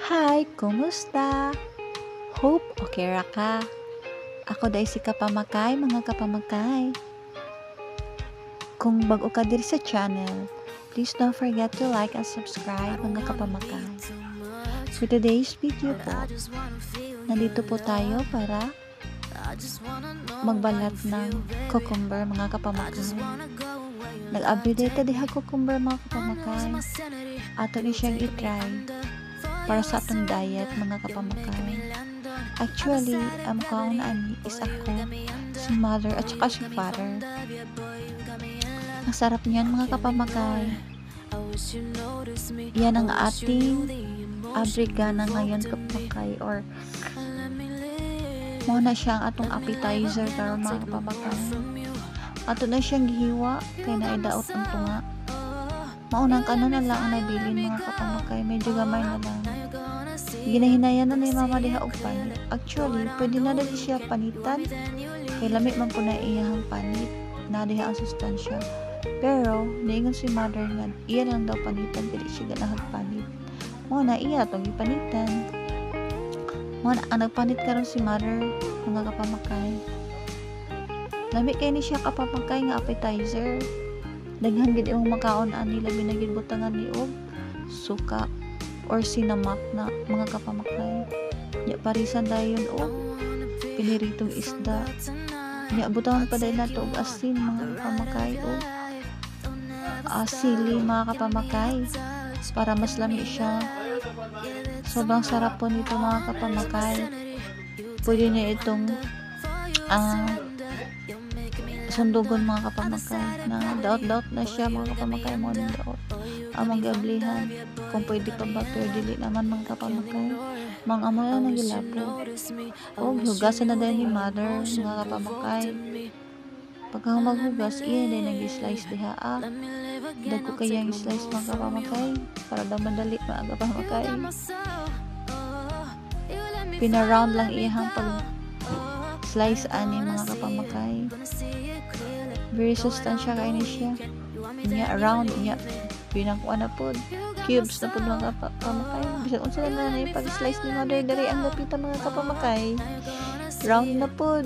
Hi, kumusta? Hope okay ra ka. Ako day si Kapamakay, mga Kapamakay. Kung bago ka diri sa channel, please don't forget to like and subscribe, mga Kapamakay. For today's video po, nandito po tayo para magbalat ng cucumber, mga Kapamakay. Nag-update diha cucumber, mga Kapamakay. Ato ni siyang i-try para sa atong diet, mga Kapamakay. Actually, ang kaon ani is ako, si mother at saka si father. Ang sarap niyan, mga Kapamakay. Yan ang ating abrigana ngayon, Kapamakay, or muna siyang atong appetizer karon, mga Kapamakay. Ato na siyang gihiwa kay naidaot ang tunga. Maunang kanon na lang ang nabilin, mga Kapamakay, medyo gamay na lang. Ginahinayan na ni mama diha og panit. Actually, pwede na dali siya panitan kay lami man po na iyang panit na diha ang sustansya. Pero niingon si mother nga iya lang daw panitan dili siya ganahan panit. Mo na iya tong gipanitan. Mo na ang nagpanit karon si mother, mga Kapamakay. Lami kay ni siya, Kapamakay, nga appetizer. Daghan gid imong makaon ani labi na gid butangan ni og suka or sinamak na, mga Kapamakay. Nya parisan dayon og piniritong isda. Nya butangan pa dayon nato og asin, mga Kapamakay, og sili, mga Kapamakay, para mas lami siya. Sobrang sarap po nito, mga Kapamakay. Pwede niya itong sundugon, mga Kapamakay, na daot-daot na siya, mga Kapamakay, mo ng daot ang magablihan kung pwede pa ba, pero dili naman, mga Kapamakay. Mga amoy na nagilabo o hugasan na dahil ni mother, mga Kapamakay. Pagka maghugas, iya dahil nag-slice diha dagko kayang slice, mga Kapamakay, para daw madali, mga Kapamakay. Pina-round lang iyang pag slice ani, mga Kapamakay. Very sustansya kayo ni siya. Inya around, inya pinakuha na po. Cubes na po, mga Kapamakay. Bisan unsa na na yung pag-slice ni mother dari ang lapitan, mga Kapamakay. Round na po.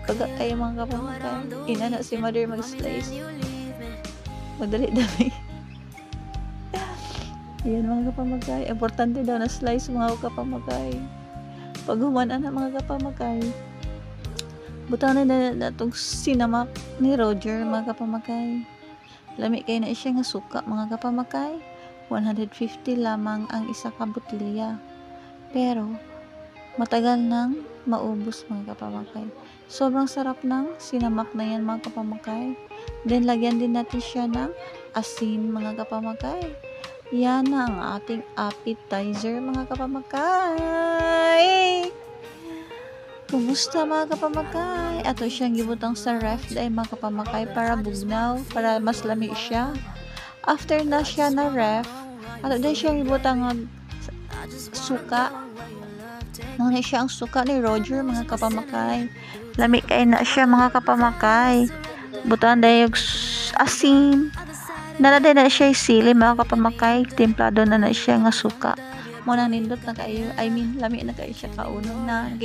Pagka kayo, mga Kapamakay. Ina na si mother mag-slice. Madali-dali. Yan, mga Kapamakay. Importante daw na slice, mga Kapamakay. Pag humana na, mga Kapamakay, butang na itong sinamak ni Roger, mga Kapamakay. Lami kayo na siya nga suka, mga Kapamakay. 150 lamang ang isa ka botilya. Pero matagal nang maubos, mga Kapamakay. Sobrang sarap ng sinamak na yan, mga Kapamakay. Then lagyan din natin siya ng asin, mga Kapamakay. Yan ang ating appetizer, mga Kapamakay. Kumusta, mga Kapamakay? Ato siyang gibutang sa ref dahil, mga Kapamakay, para bugnaw, para mas lami siya. After na siya na ref, ato din siyang gibutang ng suka. Ngunit siya ang suka ni Roger, mga Kapamakay. Lami kay na siya, mga Kapamakay. Butan dahil asin. Naladay na siya sili, mga Kapamakay. Templado na siya nga suka. Muna nindot na kayo. I mean, lami na kayo siya kauno na.